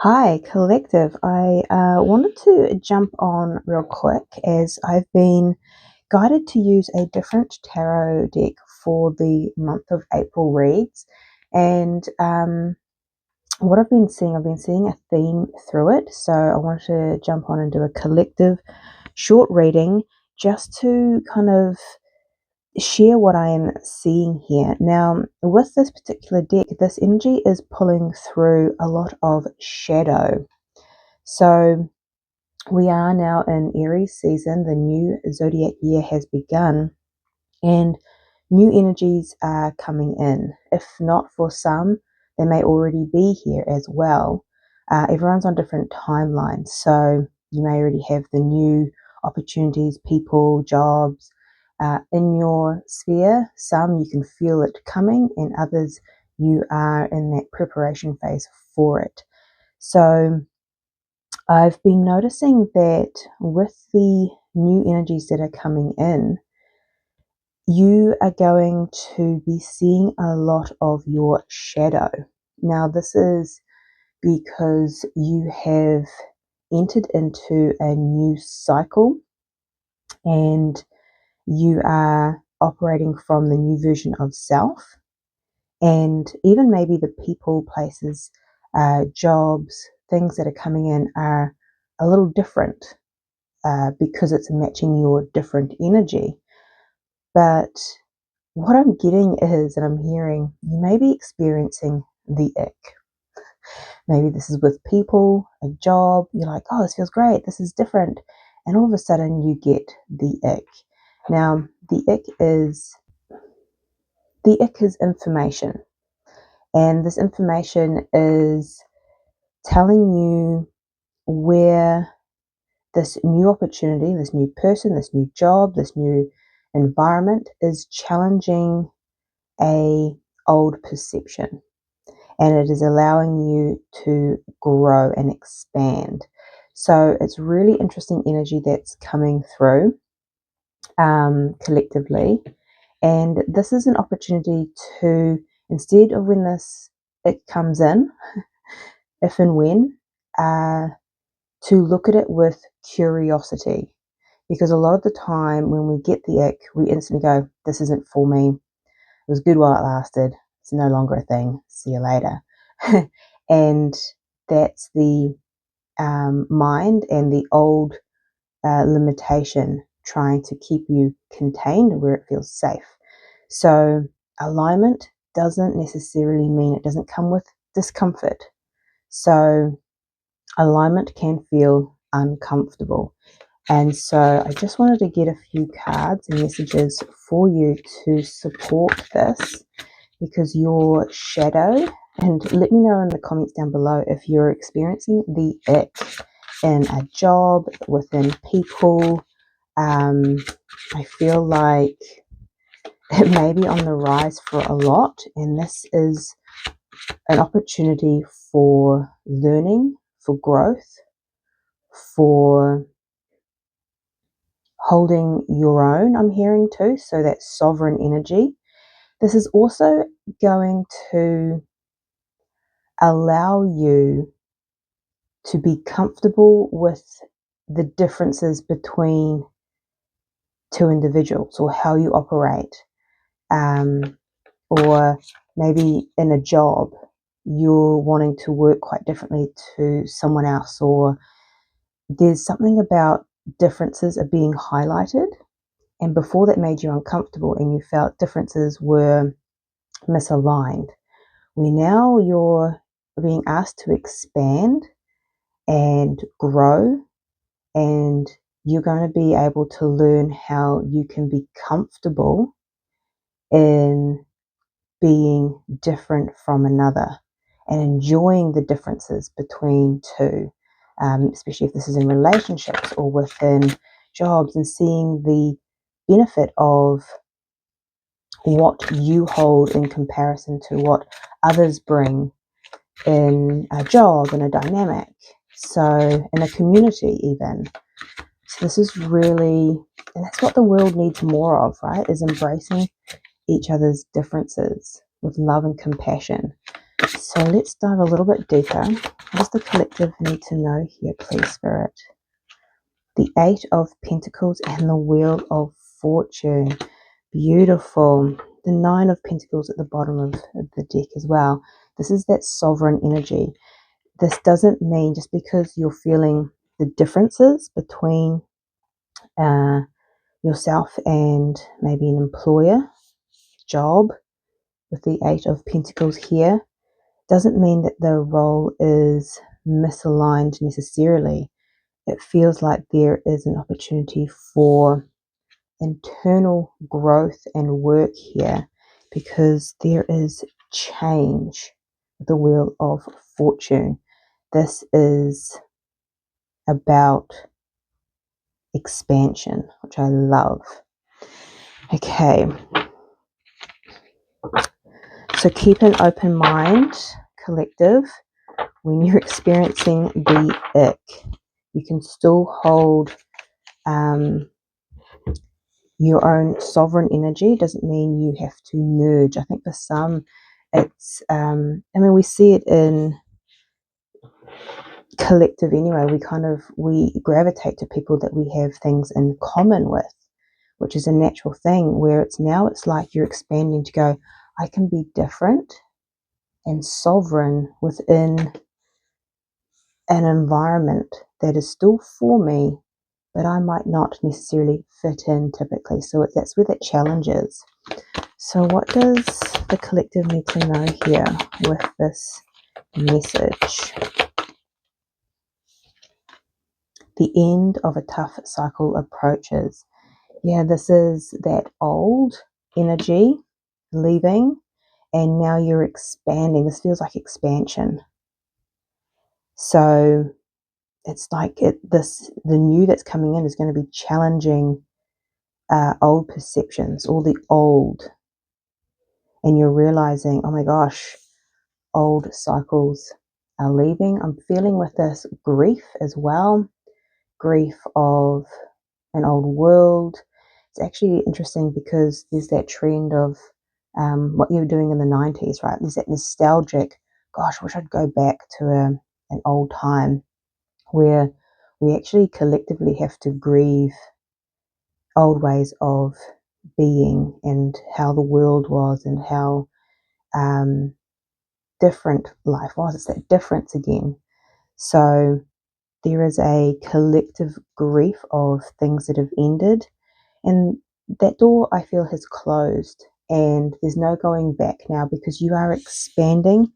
Hi, collective. I wanted to jump on real quick as I've been guided to use a different tarot deck for the month of April reads. And what I've been seeing a theme through it. So I wanted to jump on and do a collective short reading just to kind of share what I am seeing here. Now, with this particular deck, this energy is pulling through a lot of shadow. So we are now in Aries season, the new zodiac year has begun, and new energies are coming in. If not for some, they may already be here as well. Everyone's on different timelines, so you may already have the new opportunities, people, jobs in your sphere. Some you can feel it coming, and others you are in that preparation phase for it. So I've been noticing that with the new energies that are coming in, you are going to be seeing a lot of your shadow. Now, this is because you have entered into a new cycle and you are operating from the new version of self. And even maybe the people, places, jobs, things that are coming in are a little different because it's matching your different energy. But what I'm getting is, and I'm hearing, you may be experiencing the ick. Maybe this is with people, a job, you're like, oh, this feels great, this is different. And all of a sudden you get the ick. Now, the ick is information. And this information is telling you where this new opportunity, this new person, this new job, this new environment is challenging a old perception, and it is allowing you to grow and expand. So it's really interesting energy that's coming through collectively, and this is an opportunity to, instead of when it comes in, if and when, to look at it with curiosity. Because a lot of the time when we get the ick, we instantly go, this isn't for me. It was good while it lasted. It's no longer a thing. See you later. And that's the mind and the old limitation trying to keep you contained where it feels safe. So alignment doesn't necessarily mean it doesn't come with discomfort. So alignment can feel uncomfortable. And so I just wanted to get a few cards and messages for you to support this, because your shadow, and let me know in the comments down below if you're experiencing the ick in a job, within people. I feel like it may be on the rise for a lot, and this is an opportunity for learning, for growth, for holding your own, I'm hearing too, so that sovereign energy. This is also going to allow you to be comfortable with the differences between two individuals or how you operate. Or maybe in a job, you're wanting to work quite differently to someone else, or there's something about differences are being highlighted. And before that made you uncomfortable and you felt differences were misaligned. Now you're being asked to expand and grow, and you're going to be able to learn how you can be comfortable in being different from another and enjoying the differences between two, especially if this is in relationships or within jobs, and seeing the benefit of what you hold in comparison to what others bring in a job, in a dynamic, so in a community even. So this is really, and that's what the world needs more of, right? Is embracing each other's differences with love and compassion. So let's dive a little bit deeper. What does the collective need to know here, please, Spirit? The Eight of Pentacles and the Wheel of Fortune. Beautiful. The Nine of Pentacles at the bottom of the deck as well. This is that sovereign energy. This doesn't mean just because you're feeling the differences between yourself and maybe an employer, job, with the Eight of Pentacles here, doesn't mean that the role is misaligned necessarily. It feels like there is an opportunity for internal growth and work here because there is change. The Wheel of Fortune. This is about expansion, which I love. Okay, so keep an open mind, collective. When you're experiencing the ick, you can still hold your own sovereign energy. Doesn't mean you have to merge. I think for some, it's, we see it in collective anyway. We gravitate to people that we have things in common with, which is a natural thing, where it's like you're expanding to go, I can be different and sovereign within an environment that is still for me, but I might not necessarily fit in typically. So that's where that challenge is. So what does the collective need to know here with this message? The end of a tough cycle approaches. Yeah, this is that old energy leaving, and now you're expanding. This feels like expansion. So it's like the new that's coming in is going to be challenging old perceptions, all the old, and you're realizing, oh my gosh, old cycles are leaving. I'm feeling with this grief as well, grief of an old world. It's actually interesting because there's that trend of what you were doing in the 90s, right? There's that nostalgic, gosh, I wish I'd go back to an old time where we actually collectively have to grieve old ways of being and how the world was and how different life was. It's that difference again. So there is a collective grief of things that have ended, and that door I feel has closed, and there's no going back now because you are expanding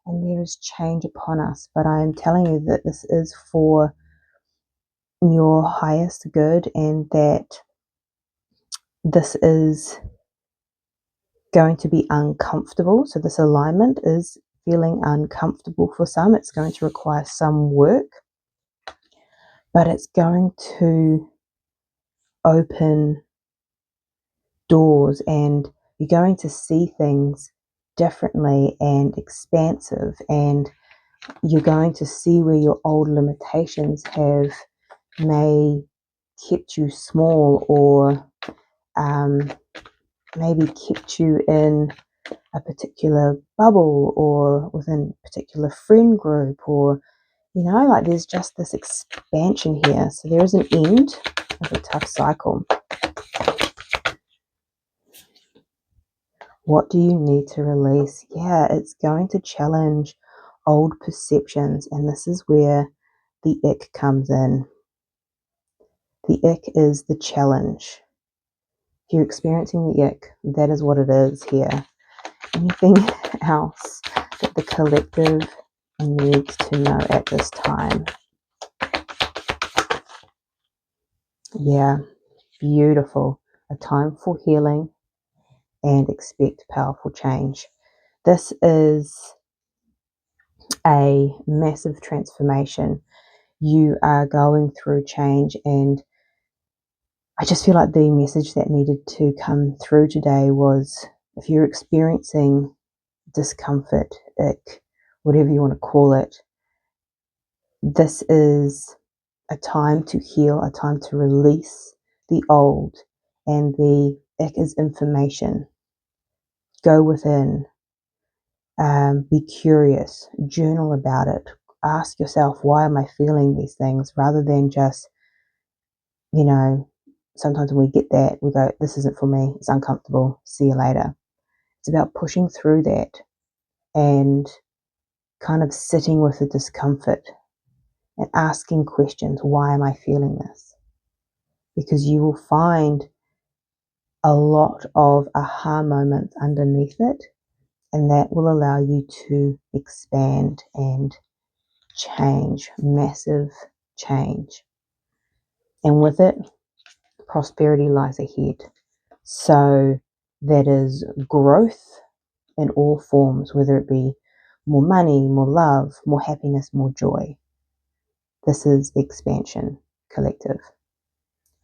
and there is change upon us. But I am telling you that this is for your highest good, and that this is going to be uncomfortable. So this alignment is feeling uncomfortable for some. It's going to require some work, but it's going to open doors, and you're going to see things differently and expansive, and you're going to see where your old limitations have may kept you small, or maybe kept you in a particular bubble or within a particular friend group, or like there's just this expansion here. So there is an end of a tough cycle. What do you need to release? Yeah, it's going to challenge old perceptions, and this is where the ick comes in. The ick is the challenge. If you're experiencing the ick, that is what it is here. Anything else that the collective needs to know at this time? Yeah, beautiful. A time for healing, and expect powerful change. This is a massive transformation. You are going through change, and I just feel like the message that needed to come through today was, if you're experiencing discomfort, ick, whatever you want to call it, this is a time to heal, a time to release the old, and the ick is information. Go within, Be curious, journal about it, ask yourself, why am I feeling these things, rather than just, sometimes when we get that, we go, this isn't for me, it's uncomfortable, see you later. It's about pushing through that and kind of sitting with the discomfort and asking questions. Why am I feeling this? Because you will find a lot of aha moments underneath it, and that will allow you to expand and change, massive change. And with it, prosperity lies ahead. So that is growth in all forms, whether it be more money, more love, more happiness, more joy. This is expansion collective.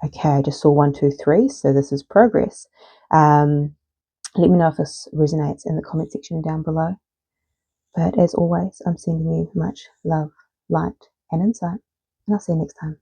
Okay, I just saw 1, 2, 3, so this is progress. Let me know if this resonates in the comment section down below. But as always, I'm sending you much love, light, and insight, and I'll see you next time.